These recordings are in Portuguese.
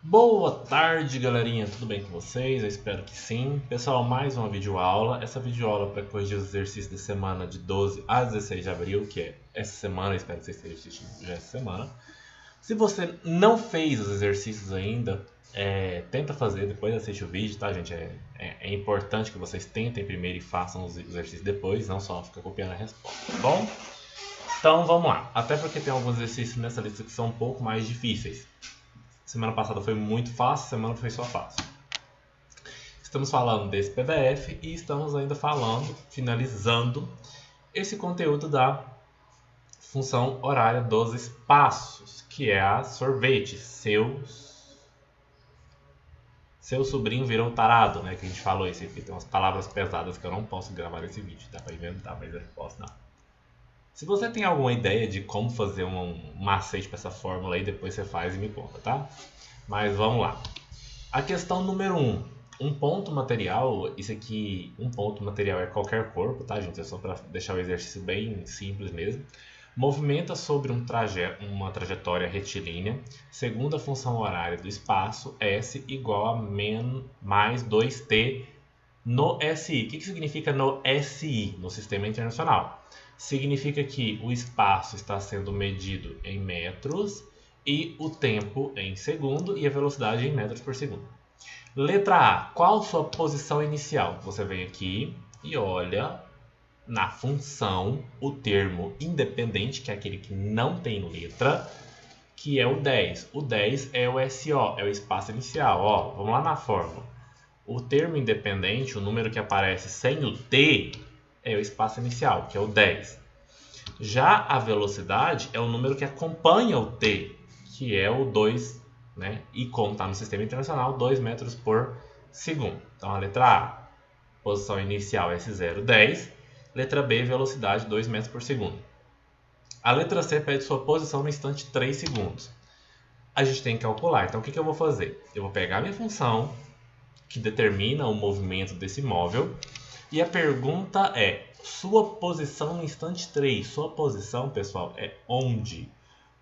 Boa tarde, galerinha, tudo bem com vocês? Eu espero que sim. Pessoal, mais uma videoaula. Essa videoaula para corrigir os exercícios da semana de 12 a 16 de abril, que é essa semana, eu espero que vocês estejam assistindo já essa semana. Se você não fez os exercícios ainda, tenta fazer, depois assiste o vídeo, tá, gente? É importante que vocês tentem primeiro e façam os exercícios depois, não só ficar copiando a resposta, tá bom? Então vamos lá, até porque tem alguns exercícios nessa lista que são um pouco mais difíceis. Semana passada foi muito fácil, semana foi só fácil. Estamos falando desse PDF e estamos ainda finalizando esse conteúdo da função horária dos espaços, que é a sorvete. Seu sobrinho virou tarado, né? Que a gente falou isso aqui. Tem umas palavras pesadas que eu não posso gravar nesse vídeo. Dá pra inventar, mas eu não posso não. Se você tem alguma ideia de como fazer um macete para essa fórmula aí, depois você faz e me conta, tá? Mas vamos lá. A questão número 1. Um ponto material, isso aqui, um ponto material é qualquer corpo, tá, gente? É só para deixar o exercício bem simples mesmo. Movimenta sobre uma trajetória retilínea, segundo a função horária do espaço, S igual a mais 2t no SI. O que significa no SI, no Sistema Internacional? Significa que o espaço está sendo medido em metros e o tempo em segundo e a velocidade em metros por segundo. Letra A. Qual sua posição inicial? Você vem aqui e olha na função o termo independente, que é aquele que não tem letra, que é o 10. O 10 é o SO, é o espaço inicial. Ó, vamos lá na fórmula. O termo independente, o número que aparece sem o T, é o espaço inicial, que é o 10. Já a velocidade é o número que acompanha o T, que é o 2, né? E como está no Sistema Internacional, 2 metros por segundo. Então a letra A, posição inicial S0, 10. Letra B, velocidade 2 metros por segundo. A letra C pede sua posição no instante 3 segundos. A gente tem que calcular. Então o que eu vou fazer? Eu vou pegar a minha função, que determina o movimento desse móvel, e a pergunta é, sua posição no instante 3. Sua posição, pessoal, é onde?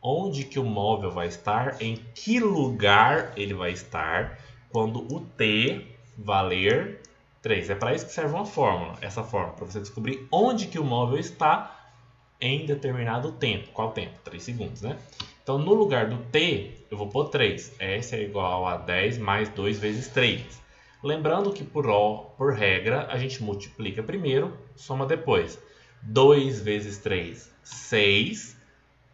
Onde que o móvel vai estar, em que lugar ele vai estar quando o T valer 3. É para isso que serve uma fórmula, essa fórmula, para você descobrir onde que o móvel está em determinado tempo. Qual tempo? 3 segundos, né? Então, no lugar do T, eu vou pôr 3. S é igual a 10 mais 2 vezes 3. Lembrando que por regra, a gente multiplica primeiro, soma depois. 2 vezes 3, 6.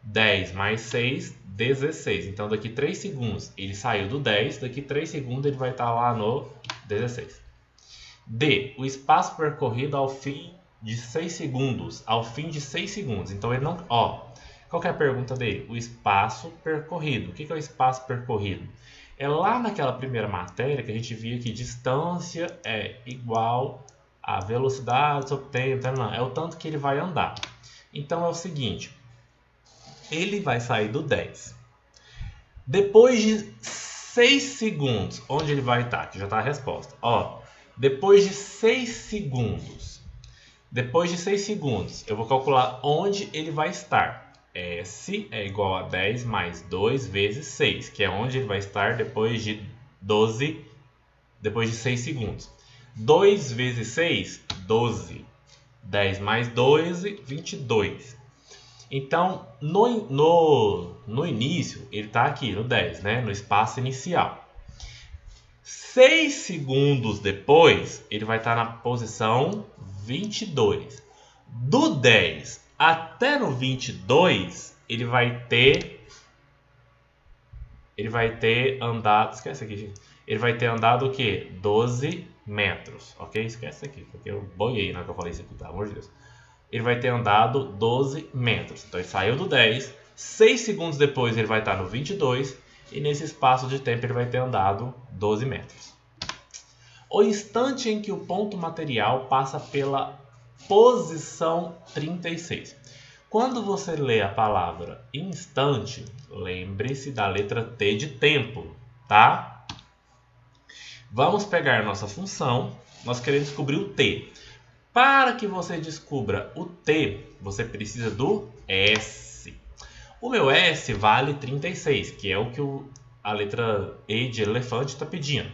10 mais 6, 16. Então, daqui 3 segundos ele saiu do 10, daqui 3 segundos ele vai estar lá no 16. D. O espaço percorrido ao fim de 6 segundos. Ao fim de 6 segundos. Então, ele não... Ó, qual que é a pergunta dele? O espaço percorrido. O que é o espaço percorrido? É lá naquela primeira matéria que a gente via que distância é igual a velocidade sobre tempo. Não, é o tanto que ele vai andar. Então, é o seguinte... Ele vai sair do 10. Depois de 6 segundos, onde ele vai estar? Aqui já está a resposta. Ó, depois de 6 segundos, eu vou calcular onde ele vai estar. S é igual a 10 mais 2 vezes 6, que é onde ele vai estar depois de 6 segundos. 2 vezes 6, 12. 10 mais 12, 22. Então, no início, ele está aqui no 10, né? No espaço inicial. 6 segundos depois, ele vai estar na posição 22. Do 10 até no 22, ele vai ter andado... Esquece aqui, gente. Ele vai ter andado o quê? 12 metros, ok? Esquece aqui, porque eu boiei na hora que eu falei isso aqui, pelo amor de Deus. Ele vai ter andado 12 metros. Então ele saiu do 10, 6 segundos depois ele vai estar no 22 e nesse espaço de tempo ele vai ter andado 12 metros. O instante em que o ponto material passa pela posição 36. Quando você lê a palavra instante, lembre-se da letra T de tempo, tá? Vamos pegar nossa função, nós queremos descobrir o T. Para que você descubra o T, você precisa do S. O meu S vale 36, que é o que a letra E de elefante está pedindo.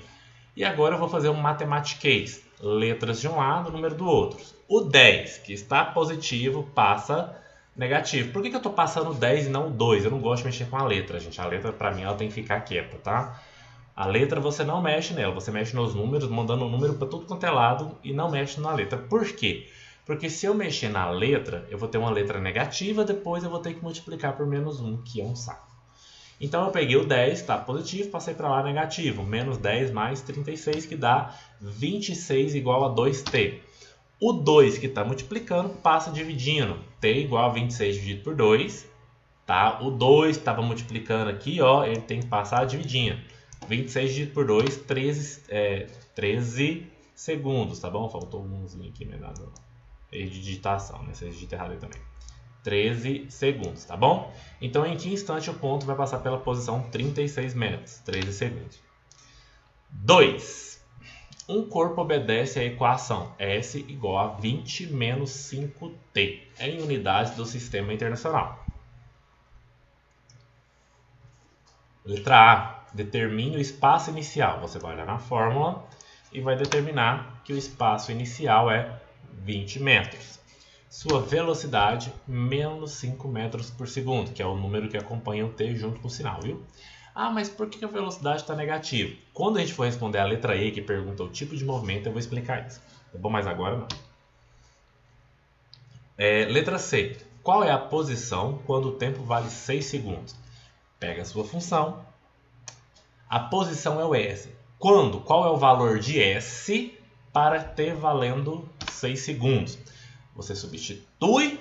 E agora eu vou fazer um matematiquês. Letras de um lado, número do outro. O 10, que está positivo, passa negativo. Por que eu estou passando o 10 e não o 2? Eu não gosto de mexer com a letra, gente. A letra, para mim, ela tem que ficar quieta, tá? A letra você não mexe nela, você mexe nos números, mandando o número para tudo quanto é lado e não mexe na letra. Por quê? Porque se eu mexer na letra, eu vou ter uma letra negativa, depois eu vou ter que multiplicar por menos 1, que é um saco. Então eu peguei o 10, está positivo, passei para lá negativo. Menos 10 mais 36, que dá 26 igual a 2t. O 2 que está multiplicando passa dividindo. T igual a 26 dividido por 2. Tá? O 2 estava multiplicando aqui, ó, ele tem que passar dividindo. 26 dividido por 2, 13 segundos, tá bom? Faltou umzinho aqui, mas nada. Erro de digitação, né? Você digita errado aí também. 13 segundos, tá bom? Então, em que instante o ponto vai passar pela posição 36 metros? 13 segundos. 2. Um corpo obedece à equação S igual a 20 menos 5T em unidades do sistema internacional. Letra A. Determine o espaço inicial. Você vai olhar na fórmula e vai determinar que o espaço inicial é 20 metros. Sua velocidade, menos 5 metros por segundo, que é o número que acompanha o t junto com o sinal, viu? Ah, mas por que a velocidade está negativa? Quando a gente for responder a letra E, que pergunta o tipo de movimento, eu vou explicar isso. Tá bom? Mas agora não. Letra C. Qual é a posição quando o tempo vale 6 segundos? Pega a sua função. A posição é o S. Quando? Qual é o valor de S para t valendo 6 segundos? Você substitui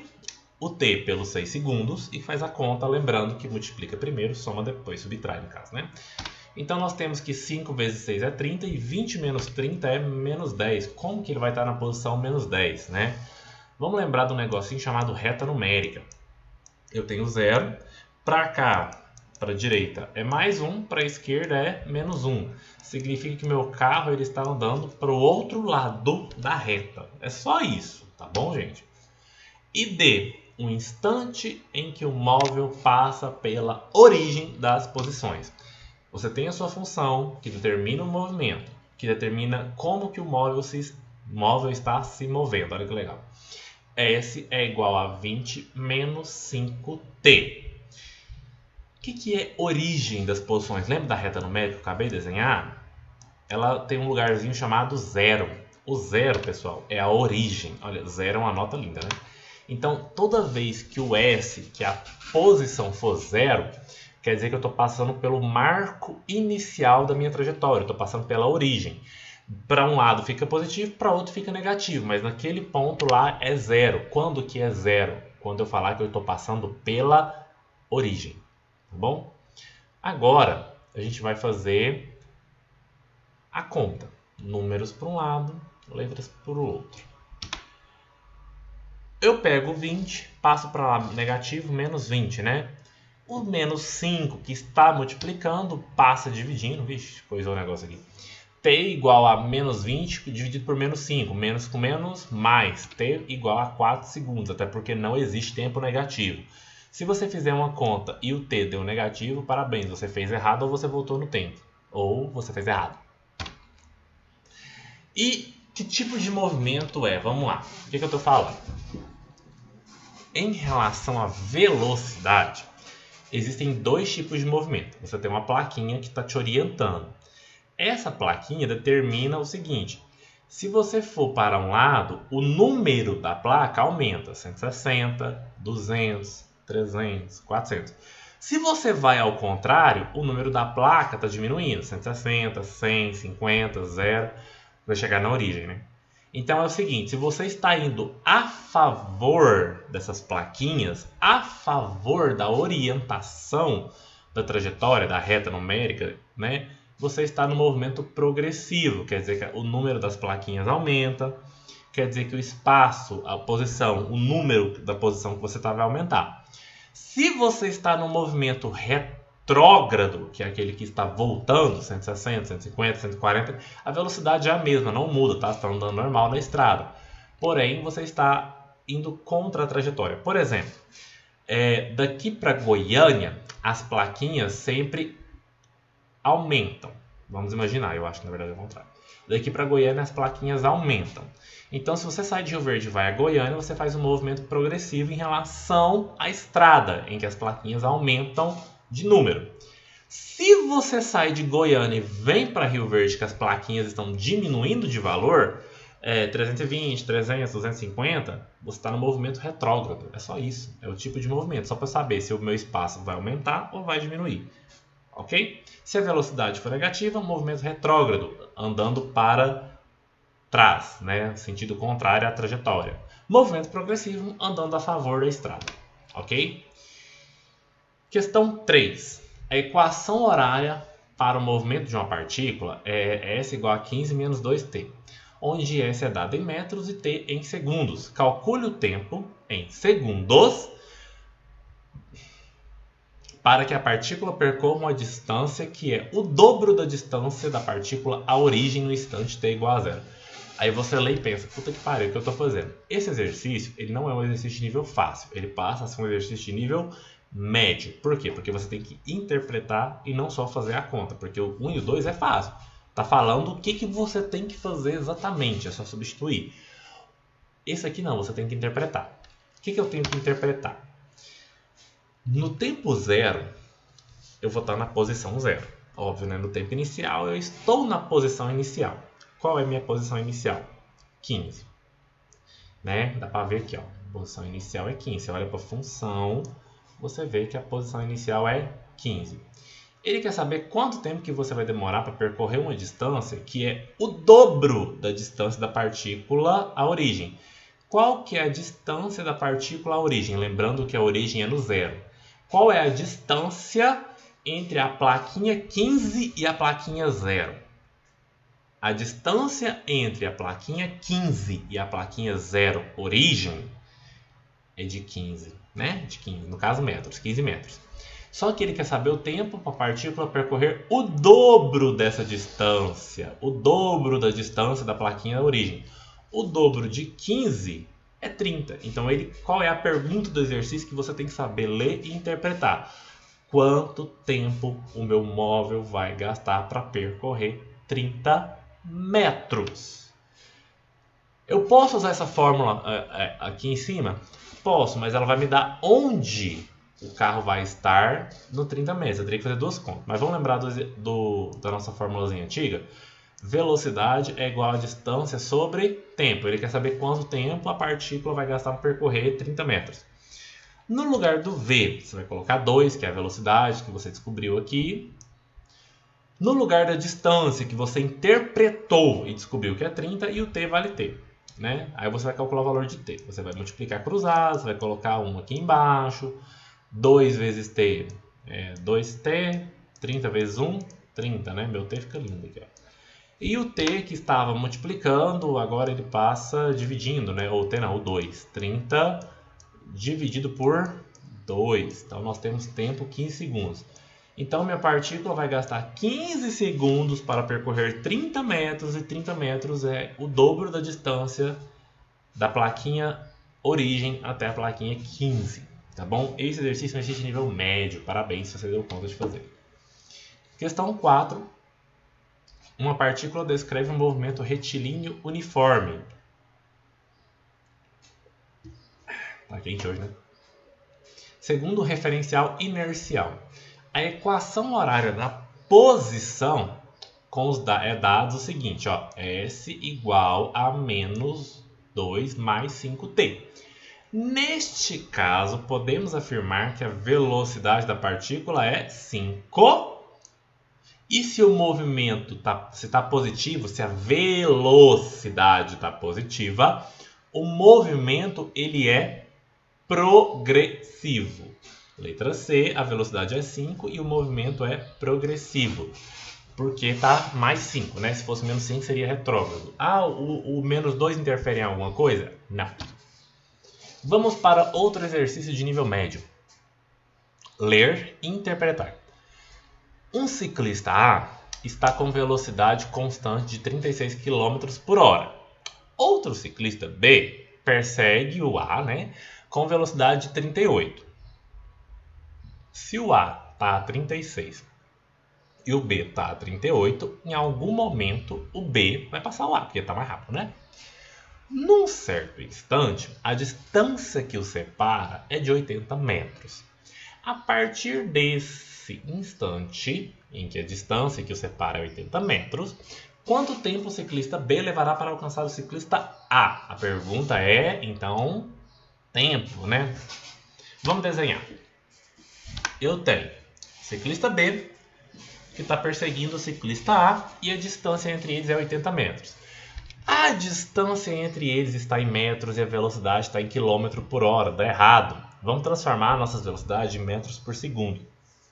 o t pelos 6 segundos e faz a conta, lembrando que multiplica primeiro, soma depois, subtrai no caso, né? Então nós temos que 5 vezes 6 é 30 e 20 menos 30 é menos 10. Como que ele vai estar na posição menos 10, né? Vamos lembrar de um negocinho chamado reta numérica. Eu tenho 0, para cá, para a direita é mais 1, para a esquerda é menos 1. Significa que meu carro ele está andando para o outro lado da reta. É só isso, tá bom, gente? E D, um instante em que o móvel passa pela origem das posições. Você tem a sua função que determina o movimento, que determina como que o móvel está se movendo. Olha que legal. S é igual a 20 menos 5t. O que é origem das posições? Lembra da reta numérica que eu acabei de desenhar? Ela tem um lugarzinho chamado zero. O zero, pessoal, é a origem. Olha, zero é uma nota linda, né? Então, toda vez que o S, que a posição for zero, quer dizer que eu estou passando pelo marco inicial da minha trajetória. Estou passando pela origem. Para um lado fica positivo, para outro fica negativo. Mas naquele ponto lá é zero. Quando que é zero? Quando eu falar que eu estou passando pela origem. Tá bom? Agora, a gente vai fazer a conta. Números para um lado, letras para o outro. Eu pego 20, passo para lá negativo, menos 20, né? O menos 5 que está multiplicando, passa dividindo. Vixe, coisou o negócio aqui. T igual a menos 20 dividido por menos 5. Menos com menos, mais. T igual a 4 segundos, até porque não existe tempo negativo. Se você fizer uma conta e o T deu negativo, parabéns, você fez errado ou você voltou no tempo. Ou você fez errado. E que tipo de movimento é? Vamos lá. O que eu estou falando? Em relação à velocidade, existem dois tipos de movimento. Você tem uma plaquinha que está te orientando. Essa plaquinha determina o seguinte: se você for para um lado, o número da placa aumenta. 160, 200, 300, 400. Se você vai ao contrário, o número da placa está diminuindo. 160, 100, 50, 0. Vai chegar na origem, né? Então é o seguinte, se você está indo a favor dessas plaquinhas, a favor da orientação da trajetória, da reta numérica, né? Você está no movimento progressivo, quer dizer que o número das plaquinhas aumenta, quer dizer que o espaço, a posição, o número da posição que você está vai aumentar. Se você está no movimento retrógrado, que é aquele que está voltando, 160, 150, 140, a velocidade é a mesma, não muda, tá? Você está andando normal na estrada. Porém, você está indo contra a trajetória. Por exemplo, daqui para Goiânia, as plaquinhas sempre aumentam. Vamos imaginar, eu acho que na verdade é o contrário. Daqui para Goiânia as plaquinhas aumentam. Então, se você sai de Rio Verde e vai a Goiânia, você faz um movimento progressivo em relação à estrada, em que as plaquinhas aumentam de número. Se você sai de Goiânia e vem para Rio Verde, que as plaquinhas estão diminuindo de valor, 320, 300, 250, você está no movimento retrógrado. É só isso. É o tipo de movimento. Só para saber se o meu espaço vai aumentar ou vai diminuir. Ok? Se a velocidade for negativa, movimento retrógrado, andando para trás, né? Sentido contrário à trajetória. Movimento progressivo, andando a favor da estrada. Ok? Questão 3. A equação horária para o movimento de uma partícula é S igual a 15 menos 2t, onde S é dado em metros e t em segundos. Calcule o tempo em segundos para que a partícula percorra uma distância que é o dobro da distância da partícula à origem no instante t igual a zero. Aí você lê e pensa, puta que pariu, o que eu estou fazendo? Esse exercício, ele não é um exercício de nível fácil, ele passa a ser um exercício de nível médio. Por quê? Porque você tem que interpretar e não só fazer a conta, porque o 1 e o 2 é fácil. Tá falando o que você tem que fazer exatamente, é só substituir. Esse aqui não, você tem que interpretar. O que eu tenho que interpretar? No tempo zero, eu vou estar na posição zero. Óbvio, né? No tempo inicial, eu estou na posição inicial. Qual é a minha posição inicial? 15. Né? Dá para ver aqui, ó. A posição inicial é 15. Você olha para a função, você vê que a posição inicial é 15. Ele quer saber quanto tempo que você vai demorar para percorrer uma distância que é o dobro da distância da partícula à origem. Qual que é a distância da partícula à origem? Lembrando que a origem é no zero. Qual é a distância entre a plaquinha 15 e a plaquinha 0? A distância entre a plaquinha 15 e a plaquinha 0, origem, é de 15, né? De 15, no caso metros, 15 metros. Só que ele quer saber o tempo para a partícula percorrer o dobro dessa distância, o dobro da distância da plaquinha origem. O dobro de 15 é 30. Então, qual é a pergunta do exercício que você tem que saber ler e interpretar? Quanto tempo o meu móvel vai gastar para percorrer 30 metros? Eu posso usar essa fórmula aqui em cima? Posso, mas ela vai me dar onde o carro vai estar no 30 metros. Eu teria que fazer duas contas. Mas vamos lembrar da nossa formulazinha antiga? Velocidade é igual a distância sobre tempo. Ele quer saber quanto tempo a partícula vai gastar para percorrer 30 metros. No lugar do V, você vai colocar 2, que é a velocidade que você descobriu aqui. No lugar da distância que você interpretou e descobriu que é 30, e o T vale T. Né? Aí você vai calcular o valor de T. Você vai multiplicar cruzado, você vai colocar 1 aqui embaixo. 2 vezes T é 2T. 30 vezes 1, 30, né? Meu T fica lindo aqui, ó. E o T que estava multiplicando, agora ele passa dividindo, né? Ou T não, o 2. 30 dividido por 2. Então, nós temos tempo 15 segundos. Então, minha partícula vai gastar 15 segundos para percorrer 30 metros. E 30 metros é o dobro da distância da plaquinha origem até a plaquinha 15. Tá bom? Esse exercício é um exercício de nível médio. Parabéns se você deu conta de fazer. Questão 4. Uma partícula descreve um movimento retilíneo uniforme. Tá quente hoje, né? Segundo o referencial inercial. A equação horária da posição é dado o seguinte, ó. S igual a menos 2 mais 5t. Neste caso, podemos afirmar que a velocidade da partícula é 5. E se o movimento está positivo, se a velocidade está positiva, o movimento ele é progressivo. Letra C, a velocidade é 5 e o movimento é progressivo. Porque está mais 5, né? Se fosse menos 5 seria retrógrado. Ah, o menos 2 interfere em alguma coisa? Não. Vamos para outro exercício de nível médio. Ler e interpretar. Um ciclista A está com velocidade constante de 36 km por hora. Outro ciclista B persegue o A, né, com velocidade de 38. Se o A está a 36 e o B está a 38, em algum momento o B vai passar o A, porque está mais rápido, né? Num certo instante, a distância que o separa é de 80 metros. A partir desse instante, em que a distância que o separa é 80 metros, quanto tempo o ciclista B levará para alcançar o ciclista A? A pergunta é, então, tempo, né? Vamos desenhar. Eu tenho o ciclista B, que está perseguindo o ciclista A, e a distância entre eles é 80 metros. A distância entre eles está em metros e a velocidade está em quilômetro por hora. Dá errado. Vamos transformar a nossa velocidade em metros por segundo.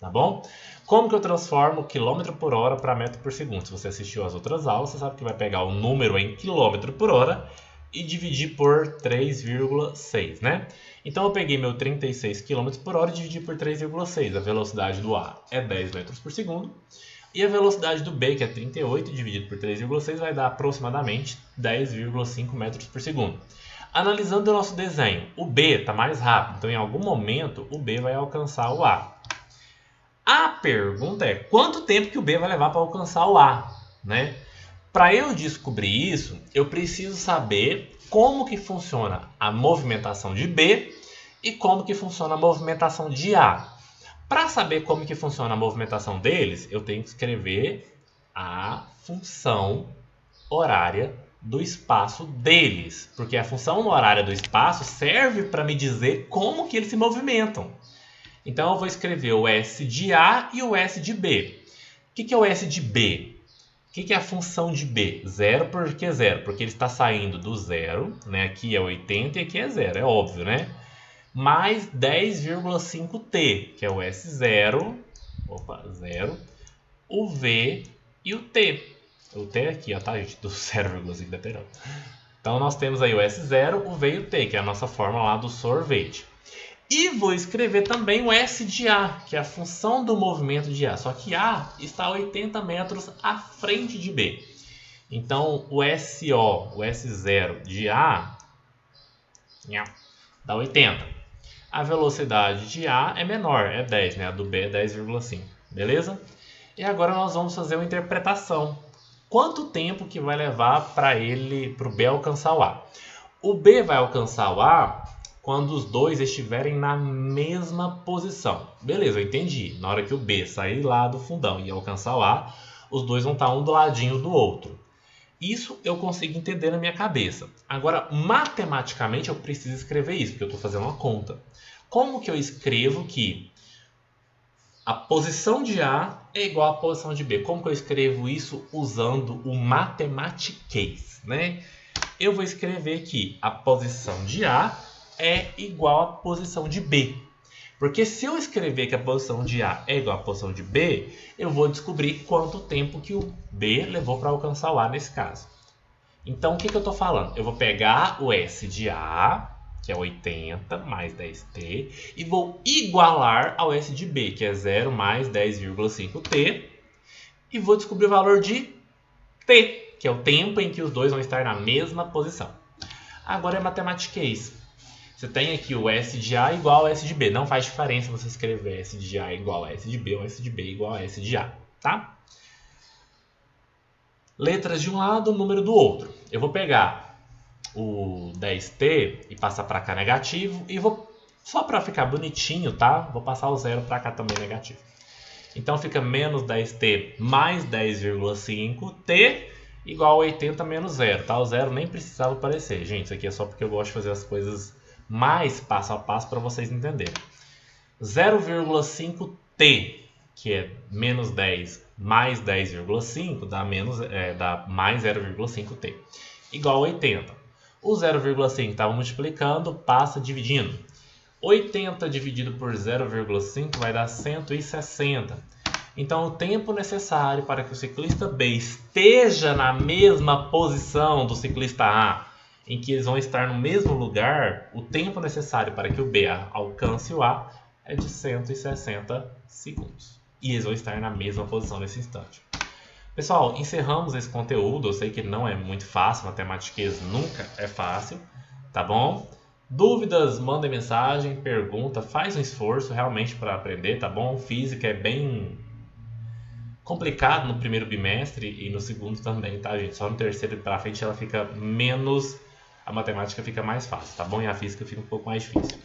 Tá bom? Como que eu transformo quilômetro por hora para metro por segundo? Se você assistiu às outras aulas, você sabe que vai pegar o número em quilômetro por hora e dividir por 3,6, né? Então eu peguei meu 36 km por hora e dividi por 3,6. A velocidade do A é 10 metros por segundo. E a velocidade do B, que é 38, dividido por 3,6, vai dar aproximadamente 10,5 metros por segundo. Analisando o nosso desenho, o B está mais rápido, então em algum momento o B vai alcançar o A. A pergunta é, quanto tempo que o B vai levar para alcançar o A, né? Para eu descobrir isso, eu preciso saber como que funciona a movimentação de B e como que funciona a movimentação de A. Para saber como que funciona a movimentação deles, eu tenho que escrever a função horária do espaço deles, porque a função horária do espaço serve para me dizer como que eles se movimentam. Então eu vou escrever o S de A e o S de B. O que é o S de B? O que é a função de B? Zero, por que zero? Porque ele está saindo do zero, né? Aqui é 80 e aqui é zero, é óbvio, né? Mais 10,5t, que é o S0, zero, o V e o T. O T é aqui, ó, tá, gente? Do 0,5 lateral. Então, nós temos aí o S0, o V e o T, que é a nossa fórmula lá do sorvete. E vou escrever também o S de A, que é a função do movimento de A. Só que A está a 80 metros à frente de B. Então, o SO, o S0 de A, dá 80. A velocidade de A é menor, é 10, né? A do B é 10,5, beleza? E agora nós vamos fazer uma interpretação. Quanto tempo que vai levar para o B alcançar o A? O B vai alcançar o A quando os dois estiverem na mesma posição. Beleza, eu entendi. Na hora que o B sair lá do fundão e alcançar o A, os dois vão estar um do ladinho do outro. Isso eu consigo entender na minha cabeça. Agora, matematicamente, eu preciso escrever isso, porque eu estou fazendo uma conta. Como que eu escrevo que a posição de A é igual à posição de B? Como que eu escrevo isso usando o matematiquês, né? Eu vou escrever que a posição de A é igual à posição de B. Porque se eu escrever que a posição de A é igual à posição de B, eu vou descobrir quanto tempo que o B levou para alcançar o A nesse caso. Então, o que eu estou falando? Eu vou pegar o S de A, que é 80 mais 10t, e vou igualar ao S de B, que é 0 mais 10,5t, e vou descobrir o valor de t, que é o tempo em que os dois vão estar na mesma posição. Agora é matematiquês. Você tem aqui o S de A igual ao S de B. Não faz diferença você escrever S de A igual a S de B ou S de B igual a S de A, tá? Letras de um lado, número do outro. Eu vou pegar o 10t e passar para cá negativo e vou, só para ficar bonitinho, tá? Vou passar o zero para cá também negativo. Então fica menos 10t mais 10,5t igual a 80 menos 0, tá? O zero nem precisava aparecer, gente. Isso aqui é só porque eu gosto de fazer as coisas mais passo a passo para vocês entenderem. 0,5t, que é menos 10 mais 10,5, dá mais 0,5t, igual a 80. O 0,5 estava multiplicando, passa dividindo. 80 dividido por 0,5 vai dar 160. Então, o tempo necessário para que o ciclista B esteja na mesma posição do ciclista A, em que eles vão estar no mesmo lugar, o tempo necessário para que o B alcance o A é de 160 segundos. E eles vão estar na mesma posição nesse instante. Pessoal, encerramos esse conteúdo. Eu sei que não é muito fácil, matematiquês nunca é fácil, tá bom? Dúvidas, mandem mensagem, pergunta, faz um esforço realmente para aprender, tá bom? Física é bem complicado no primeiro bimestre e no segundo também, tá, gente? Só no terceiro e pra frente ela fica menos. A matemática fica mais fácil, tá bom? E a física fica um pouco mais difícil.